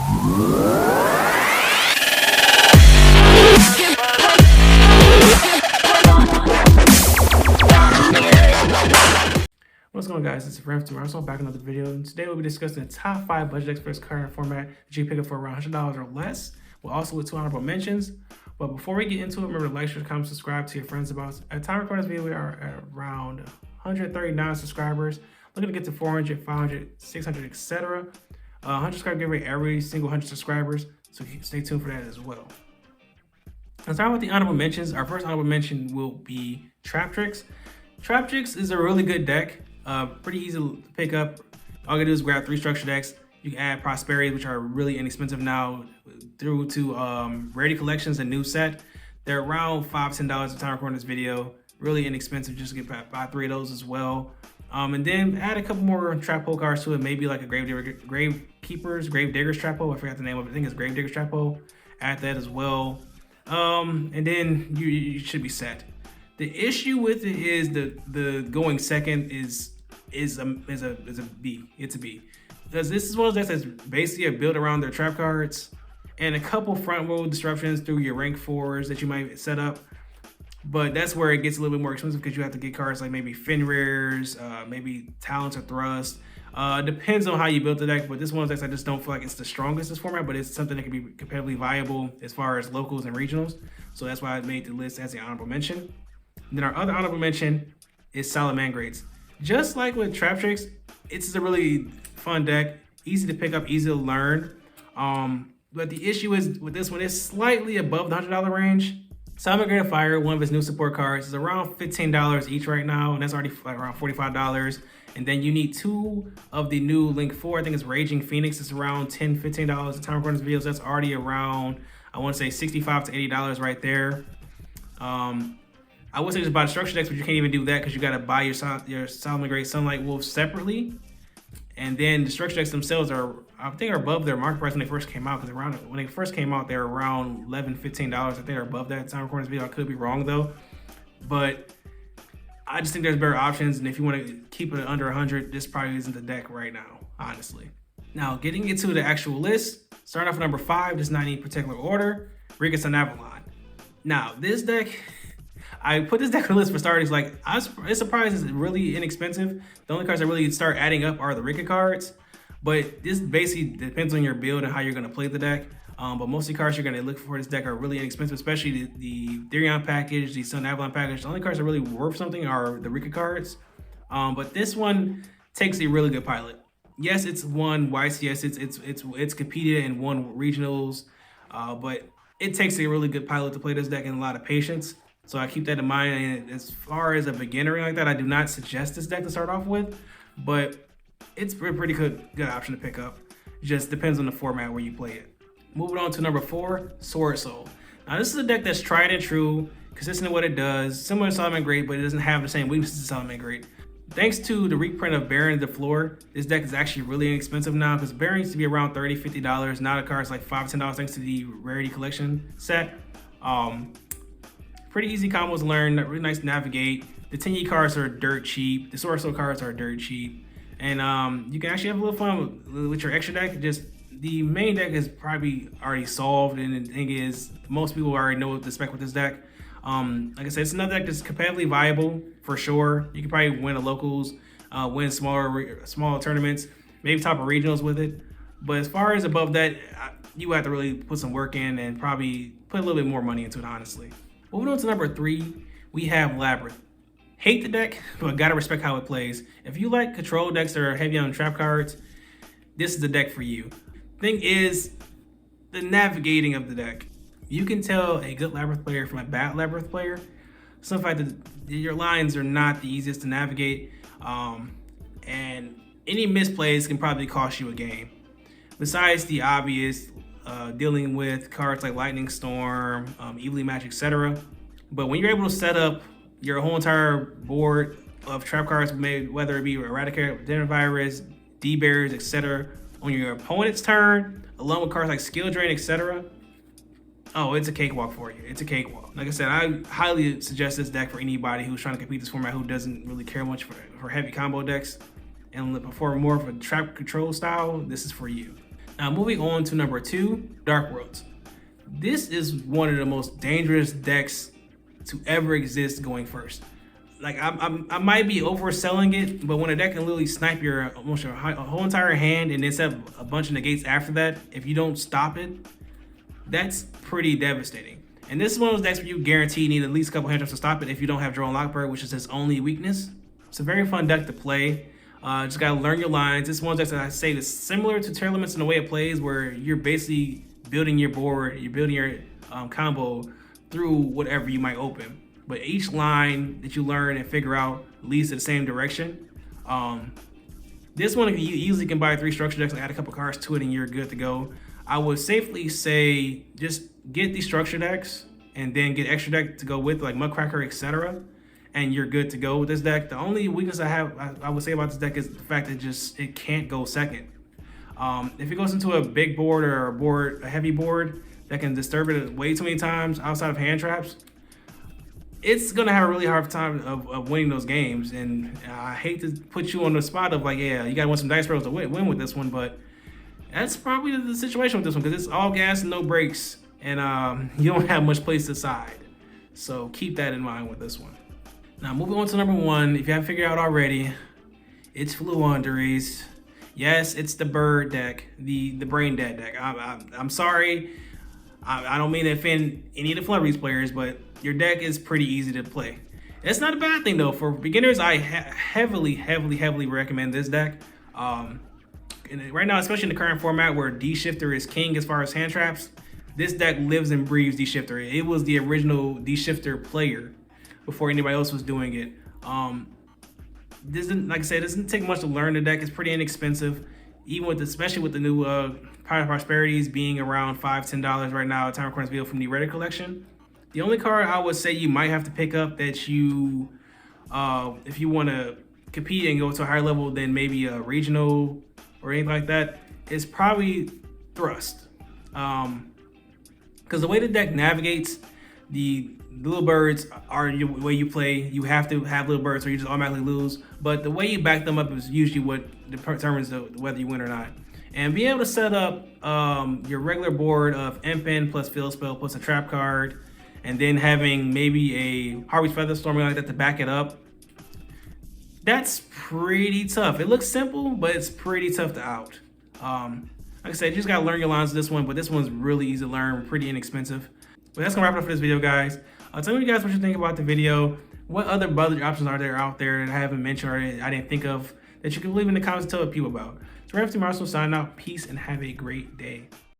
What's going on, guys? It's Rams tomorrow. So back in another video, and today we'll be discussing the top 5 budget decks for this current format that you can pick up for around $100 or less. We'll also with 2 honorable mentions. But before we get into it, remember to like, share, comment, subscribe to your friends. About at time recording this video, we are at around 139 subscribers. Looking to get to 400, 500, 600, etc. 100 subscriber giveaway every single 100 subscribers. So stay tuned for that as well. Let's start with the honorable mentions. Our first honorable mention will be Trap Tricks. Trap Tricks is a really good deck. Pretty easy to pick up. All you gotta do is grab 3 structure decks. You can add Prosperities, which are really inexpensive now, through to Rarity Collections, a new set. They're around $5 to $10 at the time recording this video. Really inexpensive, just to get buy 3 of those as well. And then add a couple more trap hole cards to it, maybe like a Grave Digger's trap hole. I forgot the name of it. I think it's Grave Digger's trap hole. Add that as well. And then you should be set. The issue with it is the going second is a B. It's a B, because this is one of those decks that's basically built around their trap cards and a couple front row disruptions through your rank 4s that you might set up. But that's where it gets a little bit more expensive, because you have to get cards like maybe Fenrir's, maybe Talents or Thrust. Depends on how you built the deck, but this one of those decks I just don't feel like it's the strongest in this format, but it's something that can be competitively viable as far as locals and regionals. So that's why I made the list as an honorable mention. And then our other honorable mention is Salamangreats. Just like with Trap Tricks, it's a really fun deck, easy to pick up, easy to learn. But the issue is with this one, it's slightly above the $100 range. Salamangreat Fire, one of its new support cards, is around $15 each right now, and that's already like around $45. And then you need 2 of the new Link 4. I think it's Raging Phoenix. It's around $10, $15 at the time of recording this video. So that's already around, I want to say $65 to $80 right there. I would say just buy the structure decks, but you can't even do that because you got to buy your Salamangreat Sunlight Wolf separately. And then the structure decks themselves are, I think, are above their market price when they first came out. Because when they first came out, they were around $11, $15. I think they're above that at the time of recording this video. I could be wrong though. But I just think there's better options. And if you want to keep it under 100, this probably isn't the deck right now, honestly. Now, getting into the actual list, starting off with number 5, just not in any particular order, Ricketts and Avalon. Now, this deck, I put this deck on the list for starters. Like, I was surprised it's really inexpensive. The only cards that really start adding up are the Ricket cards. But this basically depends on your build and how you're going to play the deck. But most of the cards you're going to look for this deck are really inexpensive, especially the Therion package, the Sun Avalon package. The only cards that are really worth something are the Ricket cards. But this one takes a really good pilot. Yes, it's won YCS. It's competed and won regionals. But it takes a really good pilot to play this deck and a lot of patience. So I keep that in mind. And as far as a beginner like that, I do not suggest this deck to start off with, but it's a pretty good option to pick up. It just depends on the format where you play it. Moving on to number 4, Sword Soul. Now this is a deck that's tried and true, consistent in what it does, similar to Salamangreat, but it doesn't have the same weaknesses as Salamangreat. Thanks to the reprint of Baron the Floor, this deck is actually really inexpensive now, because Baron used to be around $30, $50. Now the card's like $5, $10 thanks to the Rarity Collection set. Pretty easy combos to learn, really nice to navigate. The 10E cards are dirt cheap. The Sword Soul cards are dirt cheap. And you can actually have a little fun with your extra deck. Just the main deck is probably already solved. And the thing is, most people already know what to expect with this deck. Like I said, it's another deck that's competitively viable for sure. You can probably win the locals, win smaller tournaments, maybe top of regionals with it. But as far as above that, you have to really put some work in and probably put a little bit more money into it, honestly. Moving on to number 3, we have Labyrinth. Hate the deck, but gotta respect how it plays. If you like control decks that are heavy on trap cards, this is the deck for you. Thing is, the navigating of the deck. You can tell a good Labyrinth player from a bad Labyrinth player. Some fact that your lines are not the easiest to navigate, and any misplays can probably cost you a game. Besides the obvious, dealing with cards like Lightning Storm, Evilly Match, etc. But when you're able to set up your whole entire board of trap cards, whether it be Eradicator, Denivirus, D-Bears, etc., on your opponent's turn, along with cards like Skill Drain, etc., oh, it's a cakewalk for you. It's a cakewalk. Like I said, I highly suggest this deck for anybody who's trying to compete this format, who doesn't really care much for heavy combo decks and prefer more of a trap control style. This is for you. Now moving on to number 2, Dark Worlds. This is one of the most dangerous decks to ever exist going first. Like I might be overselling it, but when a deck can literally snipe your almost your whole entire hand and then set a bunch of negates after that, if you don't stop it, that's pretty devastating. And this is one of those decks where you guarantee you need at least a couple hand traps to stop it if you don't have Drone Lockbird, which is his only weakness. It's a very fun deck to play. Just gotta learn your lines. This one deck that I say is similar to Terror Limits in the way it plays, where you're basically building your board, you're building your combo through whatever you might open. But each line that you learn and figure out leads to the same direction. This one, you easily can buy 3 structure decks and add a couple cards to it and you're good to go. I would safely say just get these structure decks and then get extra deck to go with, like Mudcracker, etc. And you're good to go with this deck. The only weakness I would say about this deck is the fact that it can't go second. If it goes into a big board or a heavy board that can disturb it way too many times outside of hand traps, it's gonna have a really hard time of winning those games. And I hate to put you on the spot of like, yeah, you gotta win some dice rolls to win with this one, but that's probably the situation with this one because it's all gas and no brakes, and you don't have much place to side. So keep that in mind with this one. Now moving on to number 1, if you haven't figured out already, it's Fluanderies. Yes, it's the bird deck, the brain dead deck. I'm sorry, I don't mean to offend any of the Flurries players, but your deck is pretty easy to play. It's not a bad thing though. For beginners, I heavily recommend this deck. And right now, especially in the current format where D-Shifter is king as far as hand traps, this deck lives and breathes D-Shifter. It was the original D-Shifter player before anybody else was doing it. Like I said, it doesn't take much to learn the deck. It's pretty inexpensive, even with especially with the new Pride of Prosperities being around $5-10 right now. Time recording this video from the Reddit collection. The only card I would say you might have to pick up that you, if you want to compete and go to a higher level than maybe a regional or anything like that, is probably Thrust. Because the way the deck navigates, the little birds are the way you play. You have to have little birds or you just automatically lose. But the way you back them up is usually what determines whether you win or not. And being able to set up your regular board of Impen plus Field Spell plus a trap card, and then having maybe a Harvey's Featherstorm like that to back it up, that's pretty tough. It looks simple, but it's pretty tough to out. Like I said, you just gotta learn your lines with this one, but this one's really easy to learn, pretty inexpensive. But that's gonna wrap it up for this video, guys. Tell me guys what you think about the video. What other budget options are there out there that I haven't mentioned or I didn't think of that you can leave in the comments and tell people about. So RA01 signing out. Peace and have a great day.